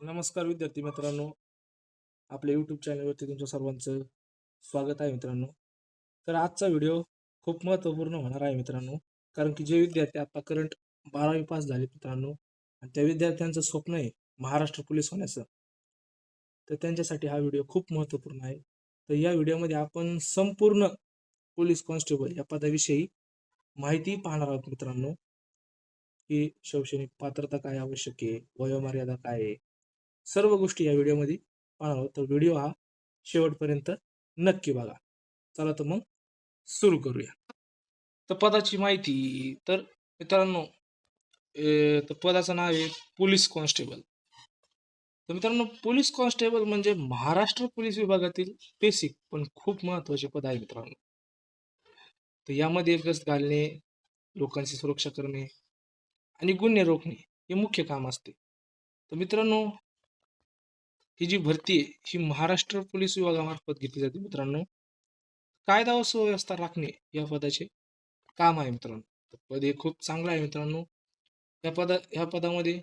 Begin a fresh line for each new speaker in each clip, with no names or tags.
नमस्कार विद्यार्थी मित्रांनो, आपल्या यूट्यूब चॅनलवरती तुमच्या सर्वांचं स्वागत आहे मित्रांनो. तर आजचा व्हिडिओ खूप महत्त्वपूर्ण होणार आहे मित्रांनो, कारण की जे विद्यार्थी आता करंट 12वी पास झाले मित्रांनो आणि त्या विद्यार्थ्यांचं स्वप्न आहे महाराष्ट्र पोलीस होण्याचं, तर त्यांच्यासाठी हा व्हिडिओ खूप महत्त्वपूर्ण आहे. तर या व्हिडिओमध्ये आपण संपूर्ण पोलीस कॉन्स्टेबल या पदाविषयी माहिती पाहणार आहोत मित्रांनो, की शैक्षणिक पात्रता काय आवश्यक आहे, वयोमर्यादा काय आहे, सर्व गोष्टी या व्हिडिओमध्ये पाहणार आहोत. तर व्हिडिओ हा शेवटपर्यंत नक्की बघा. चला तर मग सुरू करूया. तर पदाची माहिती. तर मित्रांनो, तर पदाचं नाव आहे पोलीस कॉन्स्टेबल. तर मित्रांनो, पोलीस कॉन्स्टेबल म्हणजे महाराष्ट्र पोलीस विभागातील बेसिक पण खूप महत्त्वाचे पद आहे मित्रांनो. तर यामध्ये गस्त घालणे, लोकांची सुरक्षा करणे आणि गुन्हे रोखणे हे मुख्य काम असते. तर मित्रांनो, ही जी भरती आहे ही महाराष्ट्र पोलीस विभागामार्फत घेतली जाते मित्रांनो. कायदा व सुव्यवस्था राखणे या पदाचे काम आहे मित्रांनो. तर पद हे खूप चांगलं आहे मित्रांनो. या पदामध्ये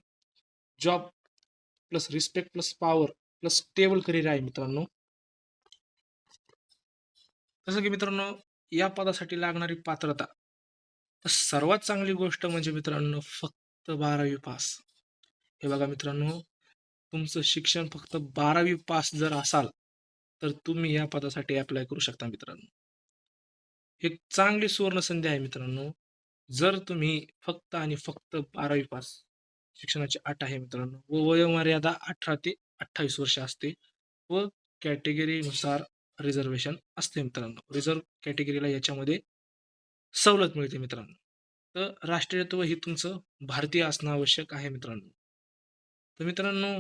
job plus respect plus power plus stable career आहे मित्रांनो. जसं की मित्रांनो, या पदासाठी लागणारी पात्रता, तर सर्वात चांगली गोष्ट म्हणजे मित्रांनो फक्त 12वी पास. हे बघा मित्रांनो, तुमचं शिक्षण फक्त 12वी पास जर असाल तर तुम्ही या पदासाठी अप्लाय करू शकता मित्रांनो. एक चांगली सुवर्णसंधी आहे मित्रांनो. जर तुम्ही फक्त आणि फक्त 12वी पास शिक्षणाची अट आहे मित्रांनो व वयोमर्यादा 18 ते 28 वर्ष असते व कॅटेगरीनुसार रिझर्वेशन असते मित्रांनो. रिझर्व कॅटेगरीला याच्यामध्ये सवलत मिळते मित्रांनो. तर राष्ट्रीयत्व हे तुमचं भारतीय असणं आवश्यक आहे मित्रांनो. तर मित्रांनो,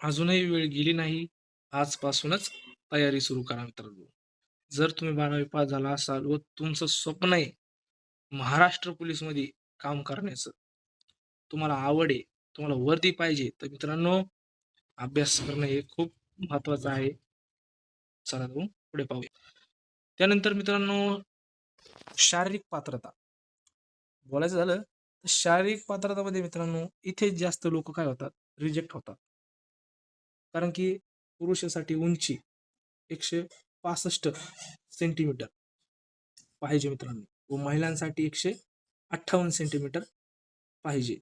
अजूनही वेळ गेली नाही. आजपासूनच तयारी सुरू करा मित्रांनो. जर तुम्ही 12वी पास झाला असाल व तुमचं स्वप्न आहे महाराष्ट्र पोलीसमध्ये काम करण्याचं, तुम्हाला आवड आहे, तुम्हाला वर्दी पाहिजे, तर मित्रांनो अभ्यास करणं हे खूप महत्त्वाचं आहे. चला तर मग पुढे पाहूया. त्यानंतर मित्रांनो, शारीरिक पात्रता बोलायचं झालं तर शारीरिक पात्रतामध्ये मित्रांनो इथे जास्त लोक काय होतात, रिजेक्ट होतात. कारण की पुरुषासाठी उंची 165 सेंटीमीटर पाहिजे मित्रांनो व महिलांसाठी 158 सेंटीमीटर पाहिजे.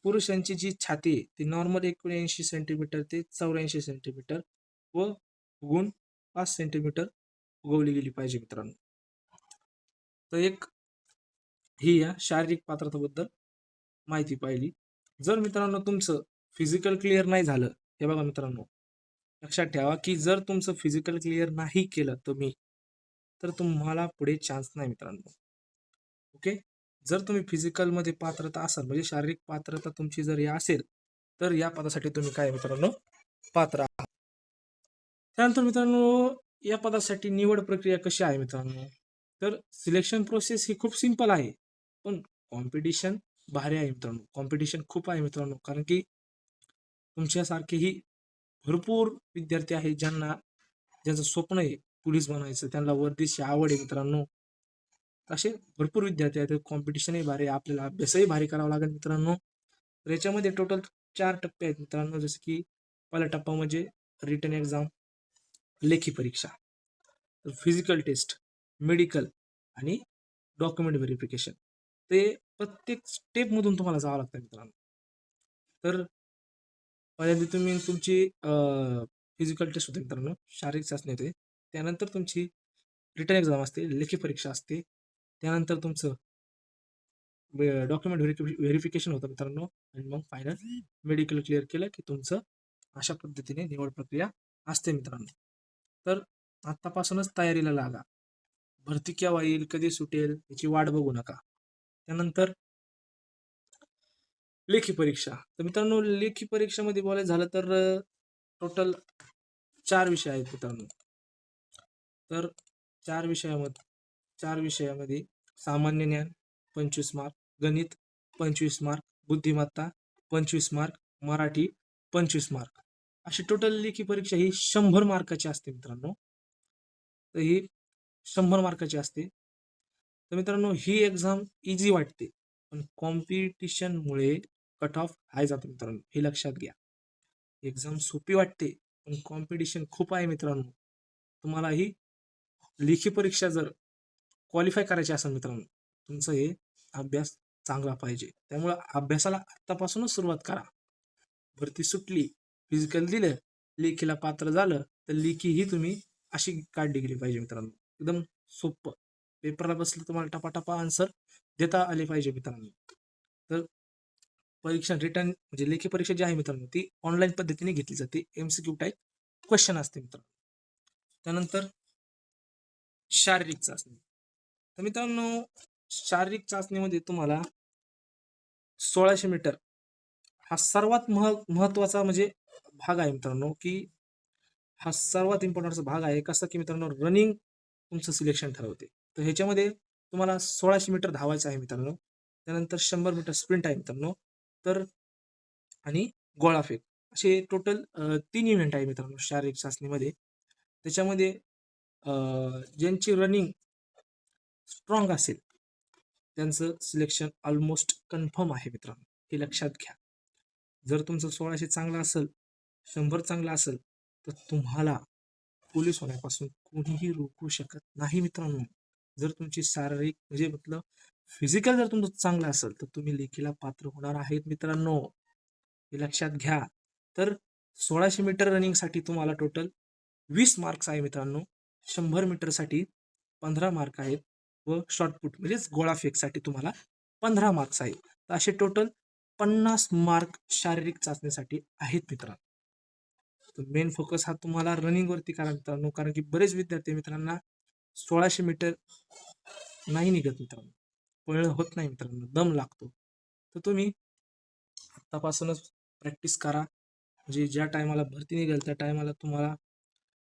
पुरुषांची जी छाती आहे ती नॉर्मल 79 सेंटीमीटर ते 84 सेंटीमीटर व गुण 5 सेंटीमीटर उगवली गेली पाहिजे मित्रांनो. तर एक ही या शारीरिक पात्रतेबद्दल माहिती पाहिली. जर मित्रांनो तुमचं फिजिकल क्लिअर नाही झालं, हे बघा मित्रांनो, लक्षात ठेवा की जर तुमचं फिजिकल क्लिअर नाही केलं तुम्ही, तर तुम्हाला पुढे चान्स नाही मित्रांनो. ओके. जर तुम्ही फिजिकलमध्ये पात्रता असाल म्हणजे शारीरिक पात्रता तुमची जर या असेल, तर या पदासाठी तुम्ही काय मित्रांनो पात्र आहात. त्यानंतर मित्रांनो, या पदासाठी निवड प्रक्रिया कशी आहे मित्रांनो, तर सिलेक्शन प्रोसेस ही खूप सिंपल आहे, पण कॉम्पिटिशन भारी आहे मित्रांनो. कॉम्पिटिशन खूप आहे मित्रांनो, कारण की तुमच्यासारखेही भरपूर विद्यार्थी आहेत ज्यांचं स्वप्न आहे पोलीस बनायचं, त्यांना वर्दीची आवड आहे मित्रांनो. असे भरपूर विद्यार्थी आहेत. कॉम्पिटिशनही भारी आहे, आपल्याला अभ्यासही भारी करावा लागेल मित्रांनो. तर याच्यामध्ये टोटल 4 टप्पे आहेत मित्रांनो. जसं की पहिला टप्पा म्हणजे रिटन एक्झाम, लेखी परीक्षा, फिजिकल टेस्ट, मेडिकल आणि डॉक्युमेंट व्हेरिफिकेशन. ते प्रत्येक स्टेपमधून तुम्हाला जावं लागतं मित्रांनो. तर पहिल्यांदा तुम्ही तुमची फिजिकल टेस्ट होते मित्रांनो, शारीरिक चाचणी होते. त्यानंतर तुमची रिटन एक्झाम असते, लेखी परीक्षा असते. त्यानंतर तुमचं डॉक्युमेंट व्हेरिफिकेशन होतं मित्रांनो आणि मग फायनल मेडिकल क्लिअर केलं की तुमचं अशा पद्धतीने निवड प्रक्रिया असते मित्रांनो. तर आत्तापासूनच तयारीला लागा. भरती केव्हा येईल, कधी सुटेल याची वाट बघू नका. त्यानंतर लेखी परीक्षा. तर मित्रांनो, लेखी परीक्षेमध्ये बोलायचं झालं तर टोटल 4 विषय आहेत मित्रांनो. तर 4 विषयामध्ये 4 विषयामध्ये सामान्य ज्ञान 25 मार्क, गणित 25 मार्क, बुद्धिमत्ता 25 मार्क, मराठी 25 मार्क. अशी टोटल लेखी परीक्षा ही 100 मार्काची असते मित्रांनो. तर ही 100 मार्काची असते. तर मित्रांनो, ही एक्झाम इझी वाटते, पण कॉम्पिटिशनमुळे कट ऑफ हाय जातो मित्रांनो, हे लक्षात घ्या. एक्झाम सोपी वाटते, पण कॉम्पिटिशन खूप आहे मित्रांनो. तुम्हाला ही लेखी परीक्षा जर क्वालिफाय करायची असेल मित्रांनो, तुमचं हे अभ्यास चांगला पाहिजे. त्यामुळं अभ्यासाला आत्तापासूनच सुरुवात करा. भरती सुटली, फिजिकल दिलं, लेखीला पात्र झालं, तर लेखी ही तुम्ही अशी काढली गेली पाहिजे मित्रांनो. एकदम सोपं. पेपरला बसलं तुम्हाला टपाटपा आन्सर देता आले पाहिजे मित्रांनो. तर परीक्षा रिटर्न म्हणजे लेखी परीक्षा जी आहे मित्रांनो, ती ऑनलाईन पद्धतीने घेतली जाते. MCQ टाईप क्वेश्चन असते मित्रांनो. त्यानंतर शारीरिक चाचणी. तर मित्रांनो, शारीरिक चाचणीमध्ये तुम्हाला 1600 मीटर हा सर्वात महत्वाचा म्हणजे भाग आहे मित्रांनो, की हा सर्वात इम्पॉर्टंट भाग आहे. कसं की मित्रांनो, रनिंग तुमचं सिलेक्शन ठरवते. तर ह्याच्यामध्ये तुम्हाला 1600 मीटर धावायचं आहे मित्रांनो. त्यानंतर 100 मीटर स्प्रिंट आहे मित्रांनो. तर आणि गोळाफेक असे टोटल 3 इव्हेंट आहे मित्रांनो शारीरिक चाचणीमध्ये. त्याच्यामध्ये ज्यांची रनिंग स्ट्रॉंग असेल, त्यांचं सिलेक्शन ऑलमोस्ट कन्फर्म आहे मित्रांनो. हे लक्षात घ्या. जर तुमचं 1600 चांगलं असेल, 100 चांगलं असेल, तर तुम्हाला पोलीस होण्यापासून कोणीही रोखू शकत नाही मित्रांनो. जर तुमची शारीरिक म्हणजे मतलब फिजिकल जर तुमचं चांगलं असेल, तर तुम्ही लेखीला पात्र होणार आहेत मित्रांनो. हे लक्षात घ्या. तर 1600 मीटर रनिंगसाठी तुम्हाला टोटल 20 मार्क्स आहे मित्रांनो. 100 मीटरसाठी 15 मार्क आहेत व शॉर्टपुट म्हणजेच गोळाफेकसाठी तुम्हाला 15 मार्क्स आहेत. तर असे टोटल 50 मार्क शारीरिक चाचणीसाठी आहेत मित्रांनो. तर मेन फोकस हा तुम्हाला रनिंगवरती करा मित्रांनो, कारण की बरेच विद्यार्थी मित्रांना 1600 मीटर नाही निघत मित्रांनो, पळणं होत नाही मित्रांनो, दम लागतो. तर तुम्ही आत्तापासूनच प्रॅक्टिस करा. म्हणजे ज्या टायमाला भरती निघेल त्या टायमाला तुम्हाला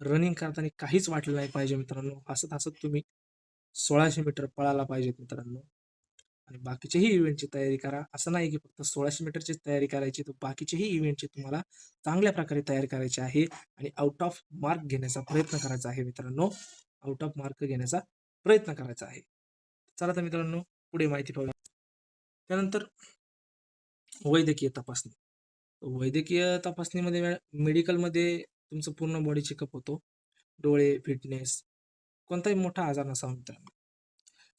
रनिंग करताना काहीच वाटलं नाही पाहिजे मित्रांनो. हसत हसत तुम्ही 1600 मीटर पळायला पाहिजेत मित्रांनो. आणि बाकीच्याही इव्हेंटची तयारी करा. असं नाही की फक्त 1600 मीटरचीच तयारी करायची, तर बाकीच्याही इव्हेंटची तुम्हाला चांगल्या प्रकारे तयारी करायची आहे आणि आउट ऑफ मार्क घेण्याचा प्रयत्न करायचा आहे मित्रांनो. आउट ऑफ मार्क घेण्याचा प्रयत्न करायचा आहे. चला तर मित्रांनो, पुढे माहिती पाहूया. त्यानंतर वैद्यकीय तपासणी. वैद्यकीय तपासणीमध्ये मेडिकलमध्ये तुमचं पूर्ण बॉडी चेकअप होतो. डोळे, फिटनेस, कोणताही मोठा आजार नसावा मित्रांनो.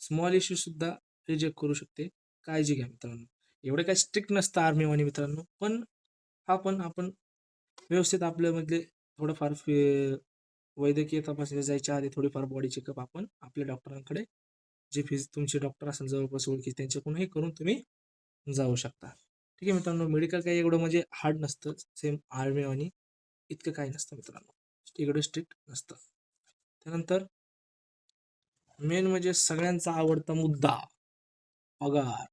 स्मॉल इश्यू सुद्धा रिजेक्ट करू शकते. काळजी घ्या मित्रांनो. एवढं काही स्ट्रिक्ट नसतं आर्मीवाणी मित्रांनो, पण हा पण आपण व्यवस्थित आपल्यामधले थोडंफार वैद्यकीय तपासणी जायच्या आधी थोडीफार बॉडी चेकअप आपण आपल्या डॉक्टरांकडे जे तुमचे डॉक्टर असेल जवळपास ओळखी त्यांच्याकडूनही करून तुम्ही जाऊ शकता. ठीक आहे मित्रांनो, मेडिकल काही एवढं म्हणजे हार्ड नसतं. सेम आर्मीवाणी इतकं काही नसतं मित्रांनो. एवढं स्ट्रिक्ट नसतं. त्यानंतर मेन म्हणजे सगळ्यांचा आवडता मुद्दा, पगार.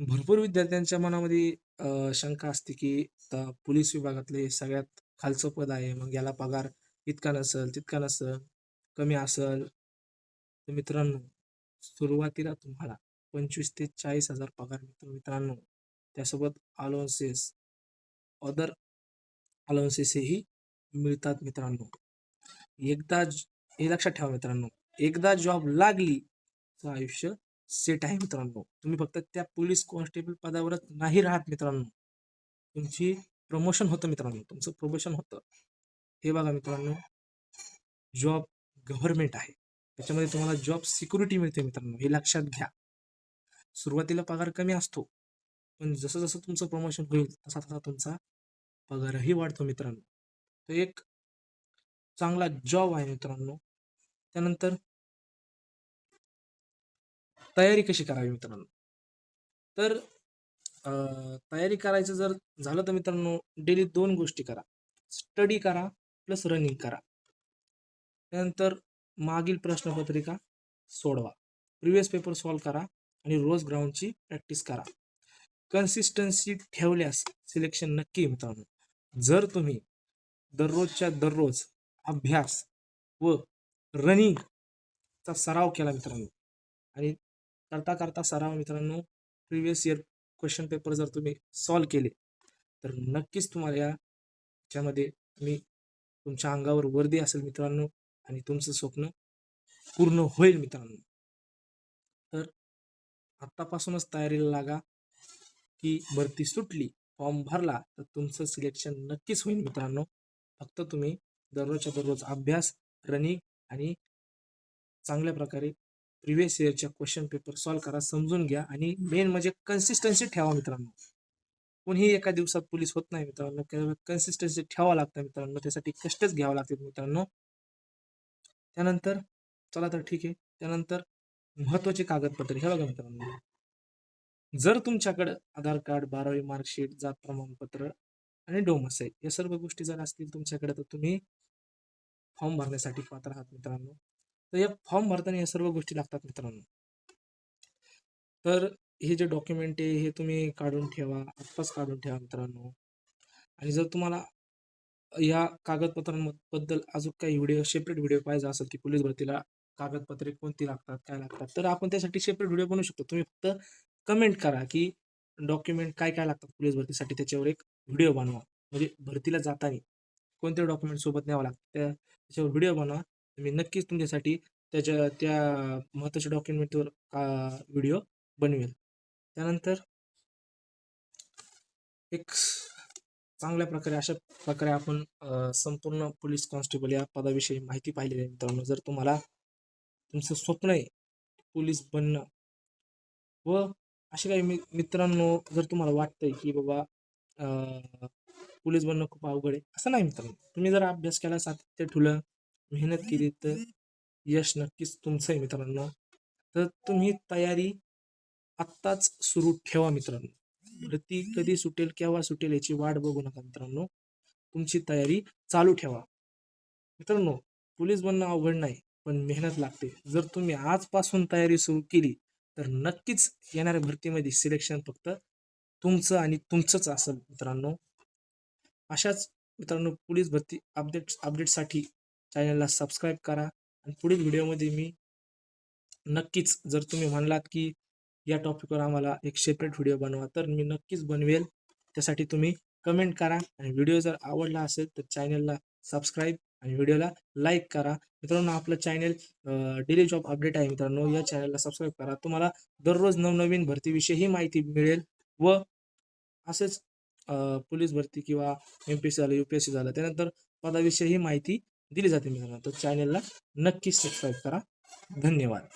भरपूर विद्यार्थ्यांच्या मनामध्ये शंका असते की आता पोलीस विभागातले सगळ्यात खालचं पद आहे, मग याला पगार इतका नसल, तितका नसल, कमी असल. तर मित्रांनो, सुरुवातीला तुम्हाला 25 ते 40,000 पगार मिळतो मित्रांनो. त्यासोबत अलाउन्सेस, अदर अलाउन्सेसही मिळतात मित्रांनो. एकदा हे लक्षात ठेवा मित्रांनो, एकदा जॉब लागली तर आयुष्य सेट आहे मित्रांनो. तुम्ही फक्त त्या पोलीस कॉन्स्टेबल पदावरच नाही राहत मित्रांनो. तुमची प्रमोशन होतं मित्रांनो, तुमचं प्रमोशन होतं. हे बघा मित्रांनो, जॉब गव्हर्नमेंट आहे. त्याच्यामध्ये तुम्हाला जॉब सिक्युरिटी मिळते मित्रांनो, हे लक्षात घ्या. सुरुवातीला पगार कमी असतो, पण जसं जसं तुमचं प्रमोशन होईल तसा तसा तुमचा पगारही वाढतो मित्रांनो. तो एक चांगला जॉब आहे मित्रांनो. त्यानंतर तयारी कशी करावी मित्रांनो? तर तयारी करायचं जर झालं तर मित्रांनो, डेली 2 गोष्टी करा. स्टडी करा प्लस रनिंग करा. त्यानंतर मागील प्रश्नपत्रिका सोडवा. प्रिव्हियस पेपर सॉल्व्ह करा आणि रोज ग्राउंडची प्रॅक्टिस करा. कन्सिस्टन्सी ठेवल्यास सिलेक्शन नक्की मित्रांनो. जर तुम्ही दररोजच्या दररोज अभ्यास व रनिंगचा सराव केला मित्रांनो आणि करता करता सराव मित्रांनो, प्रिव्हियस इयर क्वेश्चन पेपर जर तुम्ही सॉल्व्ह केले, तर नक्कीच तुम्हाला याच्यामध्ये तुम्ही तुमच्या अंगावर वर्दी असेल मित्रांनो आणि तुमचं स्वप्न पूर्ण होईल मित्रांनो. तर आत्तापासूनच तयारीला लागा, की भरती सुटली, फॉर्म भरला तर तुमचं सिलेक्शन नक्कीच होईल मित्रांनो. फक्त तुम्ही दररोजच्या दररोज अभ्यास, रनिंग आणि चांगल्या प्रकारे प्रिव्हियस इयरच्या क्वेश्चन पेपर सॉल्व्ह करा, समजून घ्या आणि मेन म्हणजे कन्सिस्टन्सी ठेवा मित्रांनो. कोणीही एका दिवसात पोलीस होत नाही मित्रांनो. कन्सिस्टन्सी ठेवावं लागतं मित्रांनो. त्यासाठी कष्टच घ्यावं लागतात मित्रांनो. त्यानंतर चला तर ठीक आहे. त्यानंतर महत्त्वाचे कागदपत्रे हे बघा मित्रांनो. जर तुमच्याकडे आधार कार्ड, 12वी मार्कशीट, जात प्रमाणपत्र आणि डोमेसाईल या सर्व गोष्टी जर असतील तुमच्याकडे तर तुम्ही फॉर्म भरण्यासाठी पात्र आहात मित्रांनो. तर या फॉर्म भरताना या सर्व गोष्टी लागतात मित्रांनो. तर हे जे डॉक्युमेंट आहे हे तुम्ही काढून ठेवा, आत्ताच काढून ठेवा मित्रांनो. आणि जर तुम्हाला या कागदपत्रांबद्दल अजून काही व्हिडिओ सेपरेट व्हिडिओ पाहिजे असेल की पोलीस भरतीला कागदपत्रे कोणती लागतात, काय लागतात, तर आपण त्यासाठी सेपरेट व्हिडिओ बनवू शकतो. तुम्ही फक्त कमेंट करा की डॉक्युमेंट काय काय लागतात पोलीस भरतीसाठी, त्याच्यावर एक व्हिडिओ बनवा. म्हणजे भरतीला जाताना कोणते डॉक्युमेंट सोबत न्यावं लागतं त्याच्यावर व्हिडिओ बनवा. मी नक्कीच तुमच्यासाठी त्या महत्त्वाच्या डॉक्युमेंटवर व्हिडिओ बनवेल. त्यानंतर एक चांगल्या प्रकारे अशा प्रकारे आपण संपूर्ण पोलीस कॉन्स्टेबल या पदाविषयी माहिती पाहिलेली आहे मित्रांनो. जर तुम्हाला तुमचं स्वप्न आहे पोलीस बनणं व असे काही मित्रांनो, जर तुम्हाला वाटतंय की बाबा पोलीस बनणं खूप अवघड आहे, असं नाही मित्रांनो. तुम्ही जर अभ्यास केला, सातत्य ठेवलं, मेहनत केली तर यश नक्कीच तुमचं आहे मित्रांनो. तर तुम्ही तयारी आत्ताच सुरू ठेवा मित्रांनो. भरती कधी सुटेल, केव्हा सुटेल याची वाट बघू नका मित्रांनो. तुमची तयारी चालू ठेवा. मित्रांनो, पोलीस बनणं अवघड नाही, पण मेहनत लागते. जर तुम्ही आजपासून तयारी सुरू केली, तर नक्कीच येणाऱ्या भरतीमध्ये सिलेक्शन फक्त तुमचं आणि तुमचंच असेल मित्रांनो. अशाच मित्रांनो पोलीस भरती अपडेटसाठी चॅनलला सबस्क्राईब करा आणि पुढील व्हिडिओमध्ये मी नक्कीच जर तुम्ही म्हणलात की या टॉपिकवर आम्हाला एक सेपरेट व्हिडिओ बनवा, तर मी नक्कीच बनवेल. त्यासाठी तुम्ही कमेंट करा आणि व्हिडिओ जर आवडला असेल तर चॅनलला सबस्क्राईब आणि व्हिडिओला लाईक करा. मित्रांनो, आपलं चॅनल डेली जॉब अपडेट आहे मित्रांनो. या चॅनलला सबस्क्राईब करा. तुम्हाला दररोज नवनवीन भरतीविषयी माहिती मिळेल व असेच पोलीस भरती किंवा MPSC झालं, UPSC झालं, त्यानंतर पदाविषयी माहिती दिली जाते मित्रांनो. तर चॅनलला नक्कीच सबस्क्राईब करा. धन्यवाद.